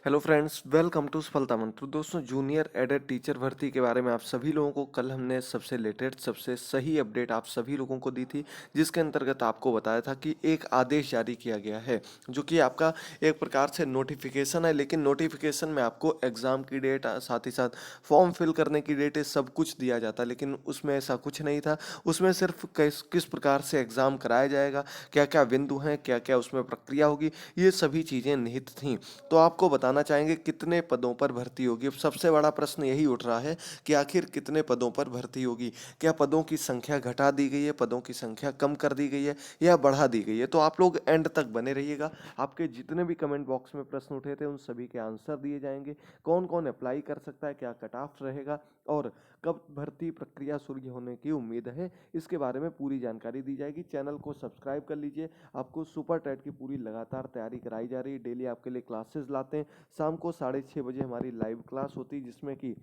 Hello friends, welcome to सफलता मंत्र। दोस्तों, जूनियर एडेड टीचर भर्ती के बारे में आप सभी लोगों को कल हमने सबसे लेटेस्ट सबसे सही अपडेट आप सभी लोगों को दी थी, जिसके अंतर्गत आपको बताया था कि एक आदेश जारी किया गया है जो कि आपका एक प्रकार से नोटिफिकेशन है। लेकिन नोटिफिकेशन में आपको एग्ज़ाम की डेट, साथ ही साथ फॉर्म फिल करने की डेट, सब कुछ दिया जाता, लेकिन उसमें ऐसा कुछ नहीं था। उसमें सिर्फ किस किस प्रकार से एग्ज़ाम कराया जाएगा, क्या क्या बिंदु हैं, क्या क्या उसमें प्रक्रिया होगी, ये सभी चीज़ें निहित थीं। तो आपको बताना चाहेंगे कितने पदों पर भर्ती होगी। अब सबसे बड़ा प्रश्न यही उठ रहा है कि आखिर कितने पदों पर भर्ती होगी। क्या पदों की संख्या घटा दी गई है, पदों की संख्या कम कर दी गई है या बढ़ा दी गई है। तो आप लोग एंड तक बने रहिएगा। आपके जितने भी कमेंट बॉक्स में प्रश्न उठे थे उन सभी के आंसर दिए जाएंगे। कौन कौन अप्लाई कर सकता है, क्या कट ऑफ रहेगा और कब भर्ती प्रक्रिया शुरू होने की उम्मीद है, इसके बारे में पूरी जानकारी दी जाएगी। चैनल को सब्सक्राइब कर लीजिए। आपको सुपर टेट की पूरी लगातार तैयारी कराई जा रही है। डेली आपके लिए क्लासेस लाते हैं। शाम को 6:30 बजे हमारी लाइव क्लास होती है, जिसमें कि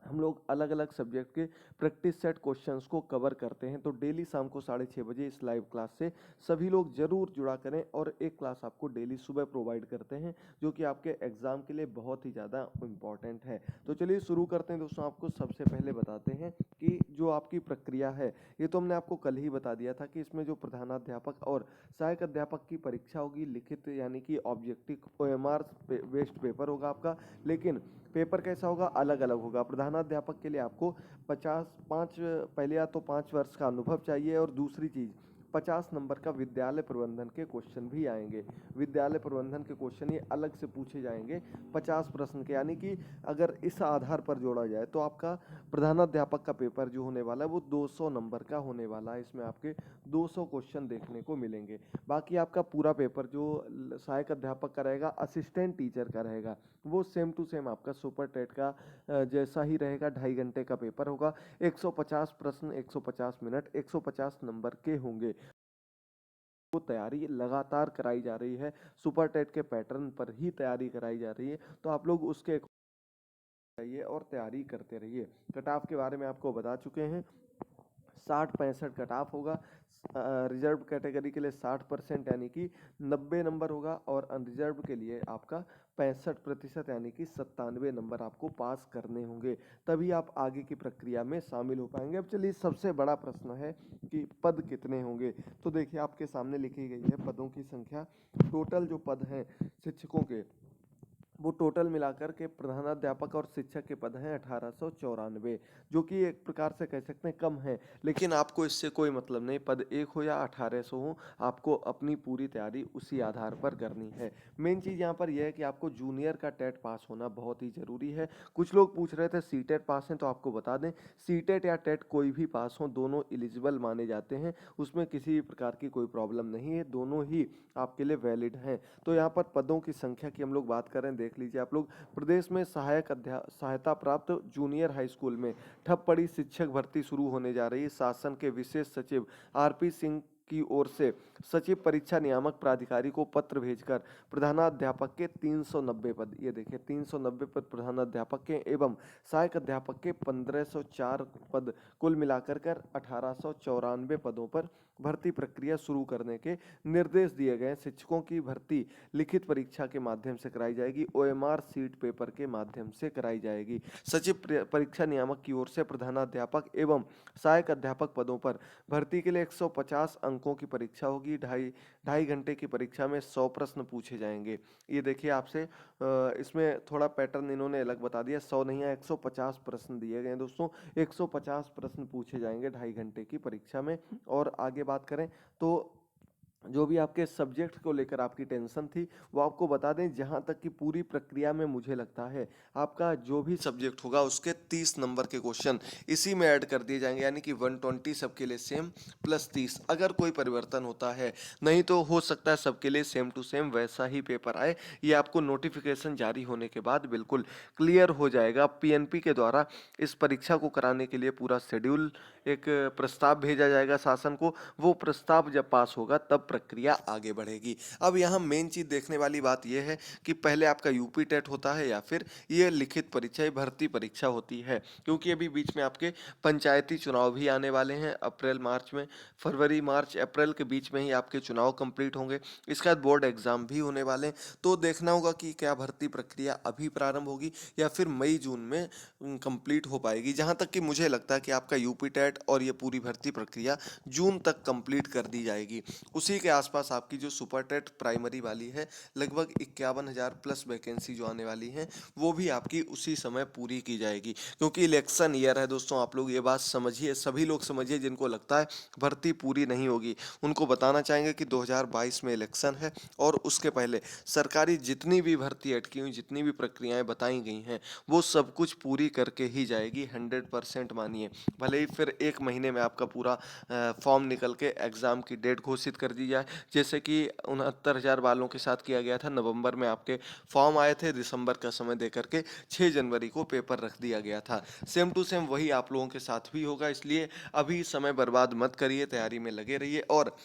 हम लोग अलग अलग सब्जेक्ट के प्रैक्टिस सेट क्वेश्चंस को कवर करते हैं। तो डेली शाम को 6:30 बजे इस लाइव क्लास से सभी लोग जरूर जुड़ा करें। और एक क्लास आपको डेली सुबह प्रोवाइड करते हैं जो कि आपके एग्जाम के लिए बहुत ही ज़्यादा इम्पॉर्टेंट है। तो चलिए शुरू करते हैं दोस्तों। आपको सबसे पहले बताते हैं कि जो आपकी प्रक्रिया है, ये तो हमने आपको कल ही बता दिया था कि इसमें जो प्रधानाध्यापक और सहायक अध्यापक की परीक्षा होगी, लिखित यानी कि ऑब्जेक्टिव OMR बेस्ड पेपर होगा आपका। लेकिन पेपर कैसा होगा, अलग अलग होगा। प्रधानाध्यापक के लिए आपको 50 5 पहले या तो 5 वर्ष का अनुभव चाहिए, और दूसरी चीज़ 50 नंबर का विद्यालय प्रबंधन के क्वेश्चन भी आएंगे। विद्यालय प्रबंधन के क्वेश्चन ये अलग से पूछे जाएंगे 50 प्रश्न के, यानी कि अगर इस आधार पर जोड़ा जाए तो आपका प्रधानाध्यापक का पेपर जो होने वाला है वो 200 नंबर का होने वाला है। इसमें आपके 200 क्वेश्चन देखने को मिलेंगे। बाकी आपका पूरा पेपर जो सहायक अध्यापक का रहेगा, असिस्टेंट टीचर का रहेगा, वो सेम टू सेम आपका सुपर टेट का जैसा ही रहेगा। 2.5 घंटे का पेपर होगा। 150 प्रश्न, 150 मिनट, 150 नंबर के होंगे। वो तैयारी लगातार कराई जा रही है, सुपर टेट के पैटर्न पर ही तैयारी कराई जा रही है। तो आप लोग उसके चाहिए और तैयारी करते रहिए। कट ऑफ के बारे में आपको बता चुके हैं। 60-65 कट ऑफ होगा। रिजर्व कैटेगरी के लिए 60% यानी कि 90 नंबर होगा, और अनरिजर्व के लिए आपका 65% यानी कि 97 नंबर आपको पास करने होंगे, तभी आप आगे की प्रक्रिया में शामिल हो पाएंगे। अब चलिए, सबसे बड़ा प्रश्न है कि पद कितने होंगे। तो देखिए, आपके सामने लिखी गई है पदों की संख्या। टोटल जो पद हैं शिक्षकों के, वो टोटल मिलाकर के प्रधानाध्यापक और शिक्षक के पद हैं 1894, जो कि एक प्रकार से कह सकते हैं कम है। लेकिन आपको इससे कोई मतलब नहीं, पद 1 हो या 1800 हो, आपको अपनी पूरी तैयारी उसी आधार पर करनी है। मेन चीज़ यहाँ पर यह है कि आपको जूनियर का टेट पास होना बहुत ही ज़रूरी है। कुछ लोग पूछ रहे थे सीटेट पास हैं, तो आपको बता दें सीटेट या टेट कोई भी पास हो, दोनों एलिजिबल माने जाते हैं। उसमें किसी भी प्रकार की कोई प्रॉब्लम नहीं है, दोनों ही आपके लिए वैलिड हैं। तो यहाँ पर पदों की संख्या की हम लोग बात करें, देख लीजिए आप लोग। प्रदेश में सहायता प्राप्त जूनियर हाई स्कूल में ठप पड़ी शिक्षक भर्ती शुरू होने जा रही है। शासन के विशेष सचिव RP सिंह की ओर से सचिव परीक्षा नियामक प्राधिकारी को पत्र भेजकर प्रधानाध्यापक के 390 पद, ये देखिए 390 पद प्रधानाध्यापक के एवं सहायक अध्यापक के 1504 पद, कुल मिलाकर 1894 पदों पर भर्ती प्रक्रिया शुरू करने के निर्देश दिए गए। शिक्षकों की भर्ती लिखित परीक्षा के माध्यम से कराई जाएगी, OMR सीट पेपर के माध्यम से कराई जाएगी। सचिव परीक्षा नियामक की ओर से प्रधानाध्यापक एवं सहायक अध्यापक पदों पर भर्ती के लिए 150 अंकों की परीक्षा होगी। ढाई ढाई घंटे की परीक्षा में 100 प्रश्न पूछे जाएंगे। ये देखिए आपसे इसमें थोड़ा पैटर्न इन्होंने अलग बता दिया। 100 नहीं है, 150 प्रश्न दिए गए हैं दोस्तों। 150 प्रश्न पूछे जाएंगे 2.5 घंटे की परीक्षा में। और आगे बात करें तो जो भी आपके सब्जेक्ट को लेकर आपकी टेंशन थी, वो आपको बता दें। जहाँ तक कि पूरी प्रक्रिया में मुझे लगता है आपका जो भी सब्जेक्ट होगा उसके 30 नंबर के क्वेश्चन इसी में ऐड कर दिए जाएंगे, यानी कि 120 सबके लिए सेम प्लस 30। अगर कोई परिवर्तन होता है, नहीं तो हो सकता है सबके लिए सेम टू सेम वैसा ही पेपर आए। ये आपको नोटिफिकेशन जारी होने के बाद बिल्कुल क्लियर हो जाएगा। PNP के द्वारा इस परीक्षा को कराने के लिए पूरा शेड्यूल, एक प्रस्ताव भेजा जाएगा शासन को। वो प्रस्ताव जब पास होगा तब प्रक्रिया आगे बढ़ेगी। अब यहाँ मेन चीज़ देखने वाली बात यह है कि पहले आपका यूपी टेट होता है या फिर ये लिखित परीक्षा, ये भर्ती परीक्षा होती है, क्योंकि अभी बीच में आपके पंचायती चुनाव भी आने वाले हैं अप्रैल मार्च में। फरवरी मार्च अप्रैल के बीच में ही आपके चुनाव कंप्लीट होंगे। इसके बाद बोर्ड एग्जाम भी होने वाले हैं, तो देखना होगा कि क्या भर्ती प्रक्रिया अभी प्रारंभ होगी या फिर मई जून में कंप्लीट हो पाएगी। जहां तक कि मुझे लगता है कि आपका यूपी टेट और ये पूरी भर्ती प्रक्रिया जून तक कंप्लीट कर दी जाएगी। उसी के आसपास आपकी जो सुपर टेट प्राइमरी वाली है, लगभग 51,000 प्लस वैकेंसी जो आने वाली हैं, वो भी आपकी उसी समय पूरी की जाएगी। क्योंकि इलेक्शन ईयर है दोस्तों, आप लोग ये बात समझिए, सभी लोग समझिए जिनको लगता है भर्ती पूरी नहीं होगी, उनको बताना चाहेंगे कि 2022 में इलेक्शन है और उसके पहले सरकारी जितनी भी भर्ती अटकी हुई, जितनी भी प्रक्रियाएं बताई गई हैं, वो सब कुछ पूरी करके ही जाएगी। 100% मानिए। भले ही फिर एक महीने में आपका पूरा फॉर्म निकल के एग्ज़ाम की डेट घोषित कर दी जाए, जैसे कि 69,000 वालों के साथ किया गया था। नवंबर में आपके फॉर्म आए थे, दिसंबर का समय दे करके 6 जनवरी को पेपर रख दिया गया था। सेम टू सेम वही आप लोगों के साथ भी होगा, इसलिए अभी समय बर्बाद मत करिए, तैयारी में लगे रहिए। और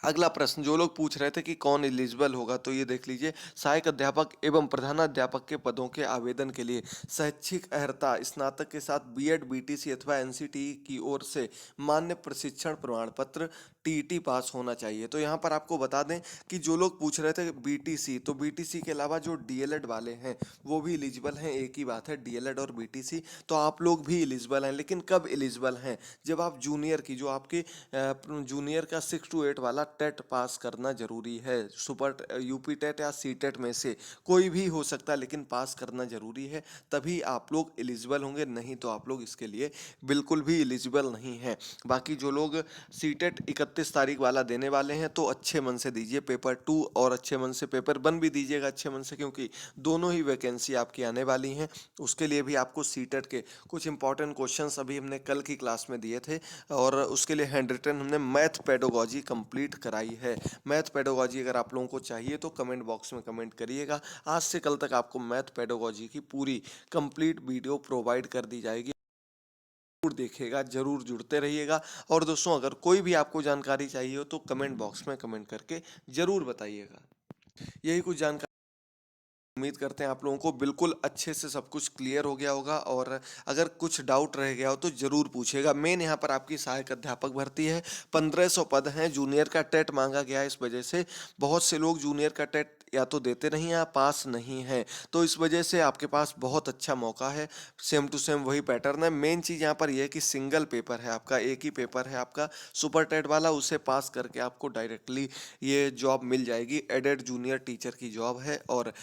अगला प्रश्न जो लोग पूछ रहे थे कि कौन एलिजिबल होगा, तो ये देख लीजिए, सहायक अध्यापक एवं प्रधानाध्यापक के पदों के आवेदन के लिए शैक्षिक अर्हता स्नातक के साथ बीएड, बीटीसी अथवा एनसीटीई की ओर से मान्य प्रशिक्षण प्रमाण पत्र टीईटी पास होना चाहिए। तो यहाँ पर आपको बता दें कि जो लोग पूछ रहे थे बीटीसी, तो बीटीसी के अलावा जो डीएलएड वाले हैं वो भी एलिजिबल हैं। एक ही बात है, डीएलएड और बीटीसी, तो आप लोग भी एलिजिबल हैं। लेकिन कब एलिजिबल हैं? जब आप जूनियर की, जो आपके जूनियर का 6 to 8 वाला टेट पास करना जरूरी है। सुपर यूपी टेट या सी टेट में से कोई भी हो सकता है, लेकिन पास करना जरूरी है, तभी आप लोग एलिजिबल होंगे, नहीं तो आप लोग इसके लिए बिल्कुल भी एलिजिबल नहीं हैं। बाकी जो लोग सी टेट 31 तारीख वाला देने वाले हैं, तो अच्छे मन से दीजिए पेपर 2 और अच्छे मन से पेपर 1 भी दीजिएगा अच्छे मन से, क्योंकि दोनों ही वैकेंसी आपकी आने वाली हैं। उसके लिए भी आपको सी टेट के कुछ इंपॉर्टेंट क्वेश्चंस अभी हमने कल की क्लास में दिए थे, और उसके लिए हैंड रिटन हमने मैथ पेडोलॉजी कंप्लीट कराई है। मैथ पेडोलॉजी अगर आप लोगों को चाहिए तो कमेंट बॉक्स में कमेंट करिएगा। आज से कल तक आपको मैथ पेडोलॉजी की पूरी कंप्लीट वीडियो प्रोवाइड कर दी जाएगी। जरूर देखिएगा, जरूर जुड़ते रहिएगा। और दोस्तों, अगर कोई भी आपको जानकारी चाहिए हो तो कमेंट बॉक्स में कमेंट करके जरूर बताइएगा। यही कुछ जानकारी, उम्मीद करते हैं आप लोगों को बिल्कुल अच्छे से सब कुछ क्लियर हो गया होगा। और अगर कुछ डाउट रह गया हो तो ज़रूर पूछिएगा। मेन यहाँ पर आपकी सहायक अध्यापक भर्ती है, 1500 पद हैं। जूनियर का टेट मांगा गया है, इस वजह से बहुत से लोग जूनियर का टेट या तो देते नहीं या पास नहीं है, तो इस वजह से आपके पास बहुत अच्छा मौका है। सेम टू सेम वही पैटर्न है। मेन चीज़ यहाँ पर यह है कि सिंगल पेपर है आपका, एक ही पेपर है आपका सुपर टेट वाला, उसे पास करके आपको डायरेक्टली ये जॉब मिल जाएगी। एडेड जूनियर टीचर की जॉब है, और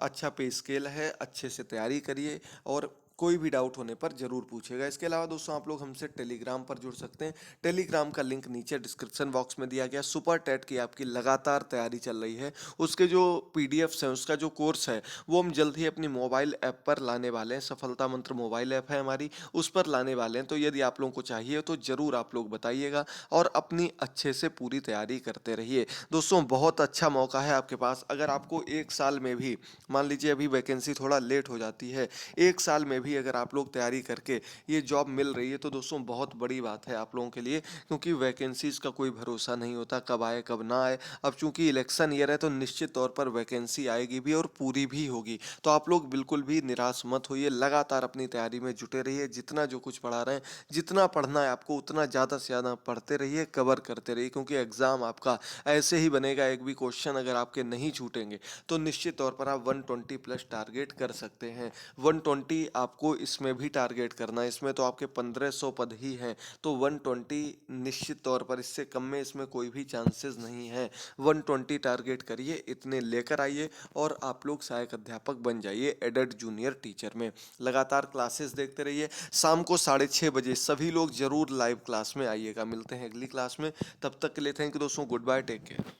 अच्छा पे स्केल है। अच्छे से तैयारी करिए और कोई भी डाउट होने पर ज़रूर पूछेगा। इसके अलावा दोस्तों, आप लोग हमसे टेलीग्राम पर जुड़ सकते हैं। टेलीग्राम का लिंक नीचे डिस्क्रिप्शन बॉक्स में दिया गया। सुपर टेट की आपकी लगातार तैयारी चल रही है, उसके जो पीडीएफ्स हैं, उसका जो कोर्स है, वो हम जल्द ही अपनी मोबाइल ऐप पर लाने वाले हैं। सफलता मंत्र मोबाइल ऐप है हमारी, उस पर लाने वाले हैं। तो यदि आप लोगों को चाहिए तो ज़रूर आप लोग बताइएगा और अपनी अच्छे से पूरी तैयारी करते रहिए। दोस्तों, बहुत अच्छा मौका है आपके पास। अगर आपको एक साल में भी, मान लीजिए अभी वैकेंसी थोड़ा लेट हो जाती है, एक साल में भी अगर आप लोग तैयारी करके ये जॉब मिल रही है, तो दोस्तों बहुत बड़ी बात है आप लोगों के लिए, क्योंकि वैकेंसीज का कोई भरोसा नहीं होता, कब आए कब ना आए। अब चूंकि इलेक्शन ईयर है, तो निश्चित तौर पर वैकेंसी आएगी भी और पूरी भी होगी। तो आप लोग बिल्कुल भी निराश मत होइए, लगातार अपनी तैयारी में जुटे रहिए। जितना जो कुछ पढ़ा रहे हैं, जितना पढ़ना है आपको, उतना ज़्यादा से ज़्यादा पढ़ते रहिए, कवर करते रहिए, क्योंकि एग्ज़ाम आपका ऐसे ही बनेगा। एक भी क्वेश्चन अगर आपके नहीं छूटेंगे, तो निश्चित तौर पर आप 120 प्लस टारगेट कर सकते हैं। 120 आपको इसमें भी टारगेट करना है। इसमें तो आपके 1500 पद ही हैं, तो 120 निश्चित तौर पर, इससे कम में इसमें कोई भी चांसेस नहीं है। 120 टारगेट करिए, इतने लेकर आइए और आप लोग सहायक अध्यापक बन जाइए एडेड जूनियर टीचर में। लगातार क्लासेस देखते रहिए। शाम को 6:30 बजे सभी लोग जरूर लाइव क्लास में आइएगा। मिलते हैं अगली क्लास में, तब तक के लिए थैंक यू दोस्तों। Goodbye, take care.